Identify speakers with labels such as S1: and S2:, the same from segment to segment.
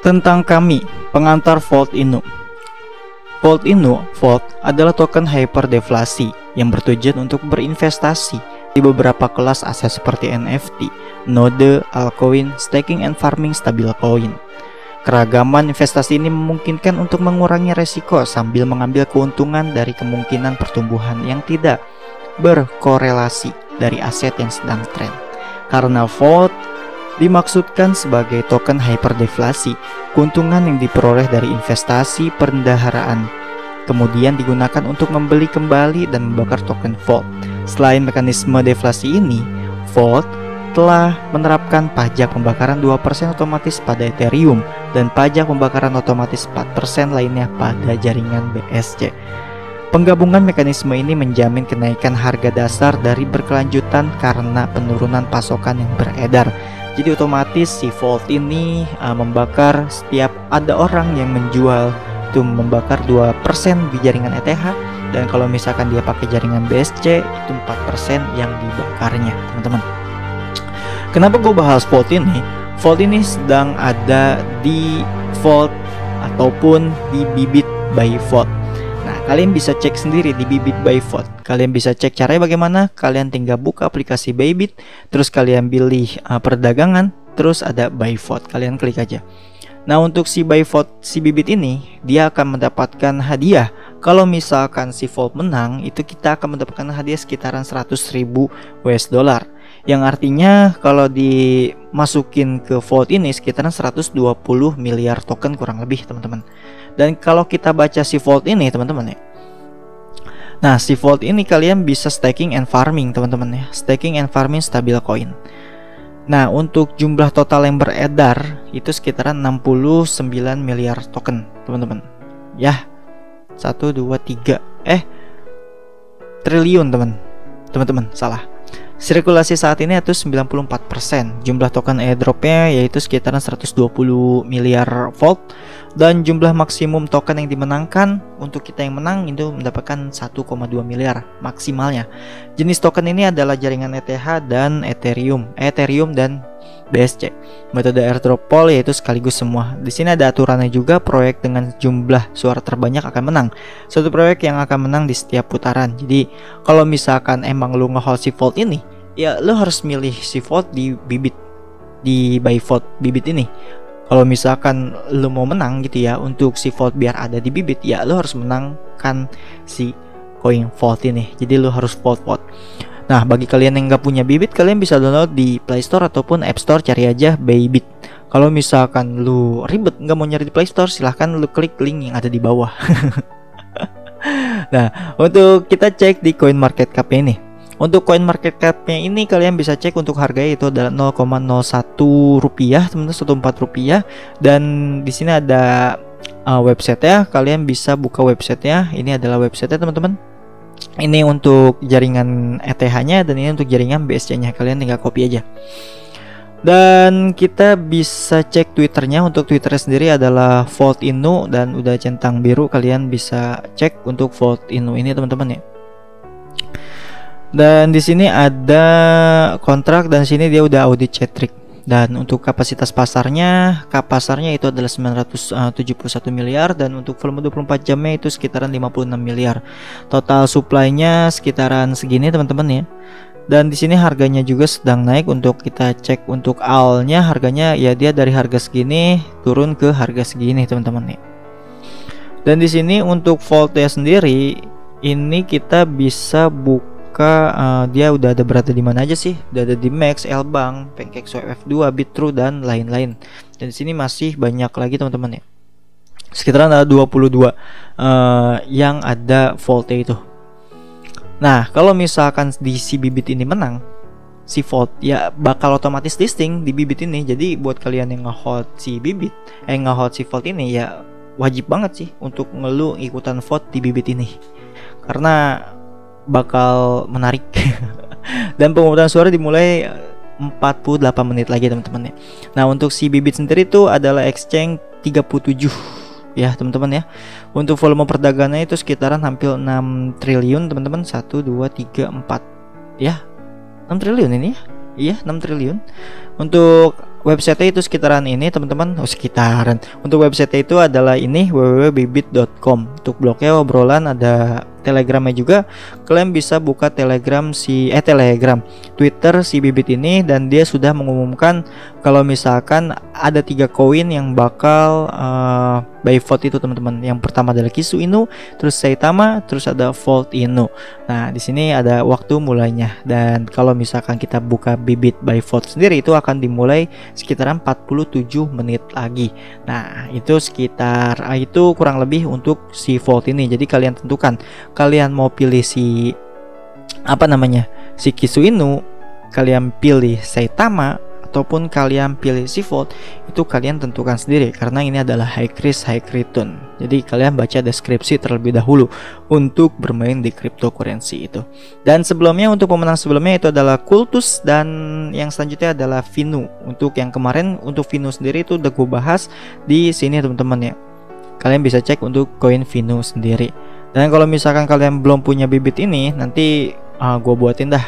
S1: Tentang kami, pengantar Vault Inu. Vault Inu, Vault adalah token hyperdeflasi yang bertujuan untuk berinvestasi di beberapa kelas aset seperti NFT, node, altcoin, staking and farming stablecoin. Keragaman investasi ini memungkinkan untuk mengurangi resiko sambil mengambil keuntungan dari kemungkinan pertumbuhan yang tidak berkorelasi dari aset yang sedang tren. Karena Vault dimaksudkan sebagai token hyperdeflasi, keuntungan yang diperoleh dari investasi perbendaharaan kemudian digunakan untuk membeli kembali dan membakar token Vault. Selain mekanisme deflasi ini, Vault telah menerapkan pajak pembakaran 2% otomatis pada Ethereum dan pajak pembakaran otomatis 4% lainnya pada jaringan BSC. Penggabungan mekanisme ini menjamin kenaikan harga dasar dari berkelanjutan karena penurunan pasokan yang beredar. Jadi otomatis si Vault ini membakar setiap ada orang yang menjual itu membakar 2% di jaringan ETH, dan kalau misalkan dia pakai jaringan BSC itu 4% yang dibakarnya, teman-teman. Kenapa gue bahas Vault ini? Vault ini sedang ada di Vault ataupun di Bybit by Vault. Nah, kalian bisa cek sendiri di Bybit by Vault. Kalian bisa cek caranya bagaimana. Kalian tinggal buka aplikasi Bybit, terus kalian pilih perdagangan, terus ada by Vault. Kalian klik aja. Nah, untuk si by Vault, si Bybit ini dia akan mendapatkan hadiah. Kalau misalkan si Vault menang, itu kita akan mendapatkan hadiah sekitaran 100.000 US dollar. Yang artinya kalau dimasukin ke Vault ini sekitaran 120 miliar token kurang lebih, teman-teman. Dan kalau kita baca si Vault ini, teman-teman ya. Nah, si Vault ini kalian bisa staking and farming, teman-teman ya. Staking and farming stablecoin. Nah, untuk jumlah total yang beredar itu sekitaran 69 miliar token, teman-teman. Ya. 1 2 3 triliun, teman-teman, salah. Sirkulasi saat ini itu 94%. Jumlah token airdropnya yaitu sekitaran 120 miliar volt. Dan jumlah maksimum token yang dimenangkan untuk kita yang menang itu mendapatkan 1,2 miliar maksimalnya. Jenis token ini adalah jaringan ETH dan Ethereum dan BSC. Metode airdrop pool yaitu sekaligus semua. Di sini ada aturannya juga, proyek dengan jumlah suara terbanyak akan menang. Suatu proyek yang akan menang di setiap putaran. Jadi kalau misalkan emang lu nge-hold si Vault ini, ya lu harus milih si Vault di Bybit, di by Vault Bybit ini. Kalau misalkan lu mau menang gitu ya, untuk si Vault biar ada di Bybit, ya lu harus menangkan si koin Vault ini. Jadi lu harus Vault. Nah, bagi kalian yang nggak punya Bybit, kalian bisa download di Play Store ataupun App Store, cari aja Bybit. Kalau misalkan lu ribet nggak mau nyari di Play Store, silahkan lu klik link yang ada di bawah. Nah, untuk kita cek di CoinMarketCap ini. Untuk CoinMarketCap-nya ini kalian bisa cek untuk harganya itu adalah 0,01 rupiah, teman-teman, 14 rupiah. Dan di sini ada website-nya, kalian bisa buka website-nya. Ini adalah website-nya, teman-teman. Ini untuk jaringan ETH-nya dan ini untuk jaringan BSC-nya. Kalian tinggal copy aja. Dan kita bisa cek Twitternya. Untuk Twitternya sendiri adalah Vault Inu dan udah centang biru. Kalian bisa cek untuk Vault Inu ini, teman-teman ya. Dan di sini ada kontrak dan sini dia udah audit Cetric. Dan untuk kapasitas pasarnya, itu adalah 971 miliar dan untuk volume 24 jamnya itu sekitaran 56 miliar. Total supply-nya sekitaran segini, teman-teman ya. Dan di sini harganya juga sedang naik. Untuk kita cek untuk AL-nya harganya ya dia dari harga segini turun ke harga segini, teman-teman ya. Dan di sini untuk Vault-nya sendiri ini kita bisa buka. Dia udah ada berada di mana aja sih? Udah ada di Max, Lbank, PancakeSwap F2, Bitrue dan lain-lain. Dan di sini masih banyak lagi, teman-teman ya. Sekitaran ada 22 yang ada Vault itu. Nah, kalau misalkan di si Bybit ini menang, si Vault ya bakal otomatis listing di Bybit ini. Jadi buat kalian yang nge-hold si Bybit, nge-hold si Vault ini ya wajib banget sih untuk ngelu ikutan vote di Bybit ini. Karena bakal menarik. Dan pemungutan suara dimulai 48 menit lagi, teman-teman ya. Nah, untuk si Bybit sendiri itu adalah exchange 37 ya, teman-teman ya. Untuk volume perdagangannya itu sekitaran hampir 6 triliun, teman-teman. 1 2 3 4 ya. 6 triliun ini ya. Iya, 6 triliun. Untuk website itu sekitaran ini teman-teman. Sekitaran. Untuk website itu adalah ini www.bibit.com. Untuk blognya obrolan, ada Telegramnya juga. Kalian bisa buka Telegram Twitter si Bibit ini, dan dia sudah mengumumkan kalau misalkan ada 3 koin yang bakal by vote itu teman-teman. Yang pertama adalah Kisu Inu, terus Saitama, terus ada Volt Inu. Nah, di sini ada waktu mulainya, dan kalau misalkan kita buka Bibit by vote sendiri itu akan dimulai sekitaran 47 menit lagi. Nah, itu kurang lebih untuk si Volt ini. Jadi kalian tentukan kalian mau pilih si Kisu Inu, kalian pilih Saitama, ataupun kalian pilih si Volt. Itu kalian tentukan sendiri, karena ini adalah high risk high return. Jadi kalian baca deskripsi terlebih dahulu untuk bermain di cryptocurrency itu. Dan sebelumnya, untuk pemenang sebelumnya itu adalah Kultus, dan yang selanjutnya adalah Vinu. Untuk yang kemarin, untuk Vinu sendiri itu udah gue bahas di sini teman-teman ya. Kalian bisa cek untuk koin Vinu sendiri. Dan kalau misalkan kalian belum punya Bibit ini, nanti gue buatin dah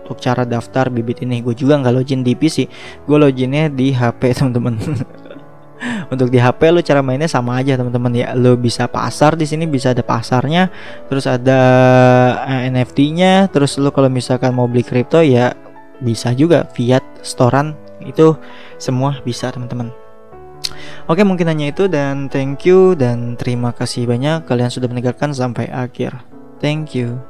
S1: untuk cara daftar Bibit ini. Gue juga nggak login di PC, gue loginnya di HP teman-teman. Untuk di HP lo cara mainnya sama aja teman-teman ya. Lo bisa pasar di sini, bisa ada pasarnya, terus ada NFT-nya, terus lo kalau misalkan mau beli kripto ya bisa juga, fiat, storan, itu semua bisa teman-teman. Oke, mungkin hanya itu, dan thank you dan terima kasih banyak kalian sudah mendengarkan sampai akhir. Thank you.